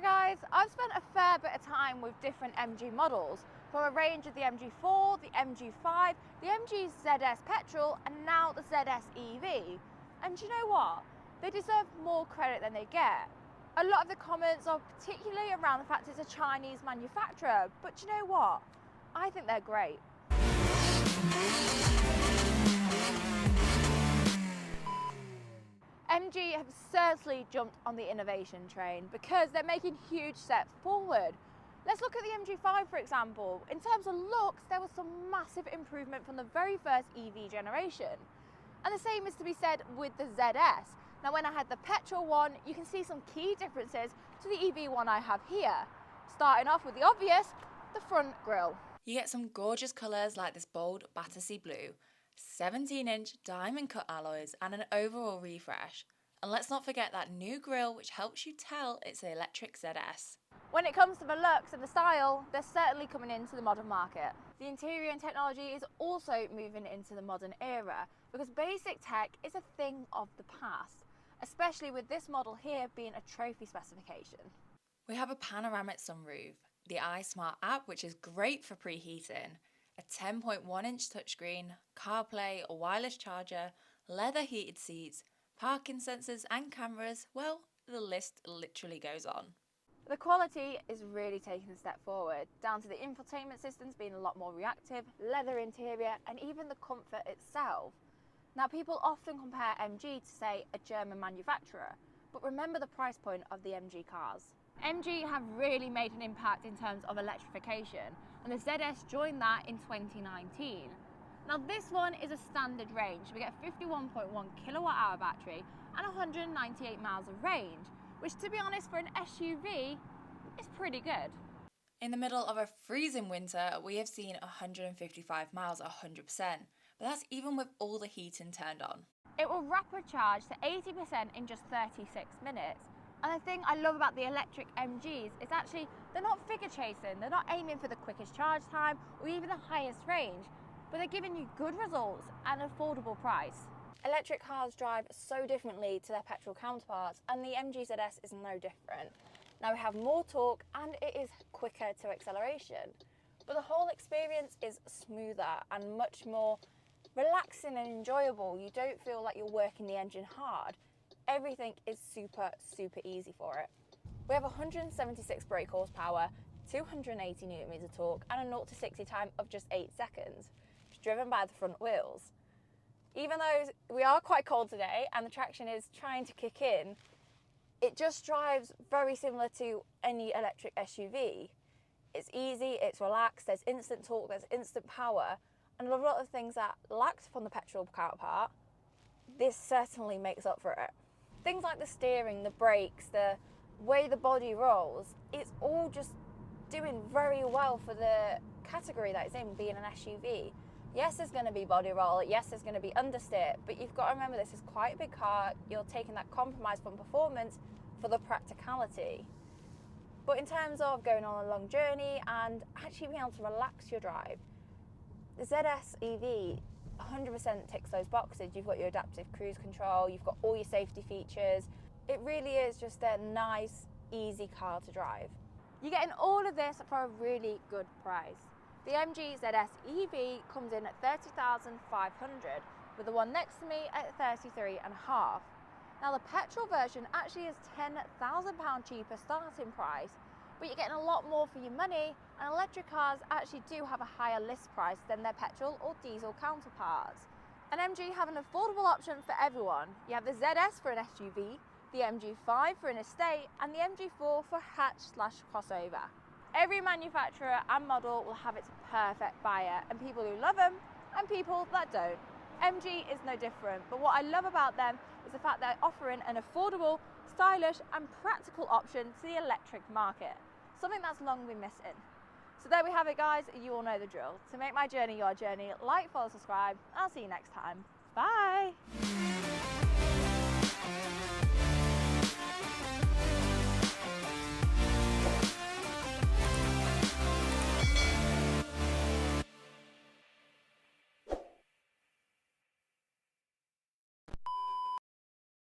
Hi guys, I've spent a fair bit of time with different MG models, from a range of the MG4, the MG5, the MG ZS petrol and now the ZS EV. And do you know what? They deserve more credit than they get. A lot of the comments are particularly around the fact it's a Chinese manufacturer, but do you know what? I think they're great. MG have certainly jumped on the innovation train because they're making huge steps forward. Let's look at the MG5 for example. In terms of looks, there was some massive improvement from the very first EV generation. And the same is to be said with the ZS. Now when I had the petrol one, you can see some key differences to the EV one I have here. Starting off with the obvious, the front grille. You get some gorgeous colours like this bold Battersea blue, 17-inch diamond cut alloys and an overall refresh. And let's not forget that new grille which helps you tell it's the electric ZS. When it comes to the looks and the style, they're certainly coming into the modern market. The interior and technology is also moving into the modern era because basic tech is a thing of the past, especially with this model here being a trophy specification. We have a panoramic sunroof, the iSmart app which is great for preheating, a 10.1-inch touchscreen, CarPlay, a wireless charger, leather heated seats, parking sensors and cameras. Well, the list literally goes on. The quality is really taking a step forward, down to the infotainment systems being a lot more reactive, leather interior and even the comfort itself. Now people often compare MG to say a German manufacturer, but remember the price point of the MG cars. MG have really made an impact in terms of electrification and the ZS joined that in 2019. Now this one is a standard range. We get a 51.1 kilowatt hour battery and 198 miles of range, which to be honest for an SUV is pretty good. In the middle of a freezing winter, we have seen 155 miles 100%, but that's even with all the heating turned on. It will rapid charge to 80% in just 36 minutes. And the thing I love about the electric MGs is actually they're not figure chasing, they're not aiming for the quickest charge time or even the highest range, but they're giving you good results at an affordable price. Electric cars drive so differently to their petrol counterparts and the MG ZS is no different. Now we have more torque and it is quicker to acceleration, but the whole experience is smoother and much more relaxing and enjoyable. You don't feel like you're working the engine hard. Everything is super easy for it. We have 176 brake horsepower, 280 Nm torque and a 0 to 60 time of just 8 seconds. It's driven by the front wheels. Even though we are quite cold today and the traction is trying to kick in, it just drives very similar to any electric SUV. It's easy, it's relaxed, there's instant torque, there's instant power, and a lot of things that lacked from the petrol counterpart, this certainly makes up for it. Things like the steering, the brakes, the way the body rolls, it's all just doing very well for the category that it's in, being an SUV. Yes, there's going to be body roll, yes, there's going to be understeer, but you've got to remember this is quite a big car. You're taking that compromise from performance for the practicality. But in terms of going on a long journey and actually being able to relax your drive, the ZS EV 100% ticks those boxes. You've got your adaptive cruise control, you've got all your safety features. It really is just a nice, easy car to drive. You're getting all of this for a really good price. The MG ZS EV comes in at $30,500 with the one next to me at $33,500. Now the petrol version actually is £10,000 cheaper starting price, but you're getting a lot more for your money, and electric cars actually do have a higher list price than their petrol or diesel counterparts. And MG have an affordable option for everyone. You have the ZS for an SUV, the MG5 for an estate, and the MG4 for hatch/crossover. Every manufacturer and model will have its perfect buyer, and people who love them and people that don't. MG is no different, but what I love about them is the fact they're offering an affordable, stylish and practical option to the electric market, something that's long been missing. So there we have it guys, you all know the drill. To make my journey your journey, like, follow, subscribe, I'll see you next time. Bye!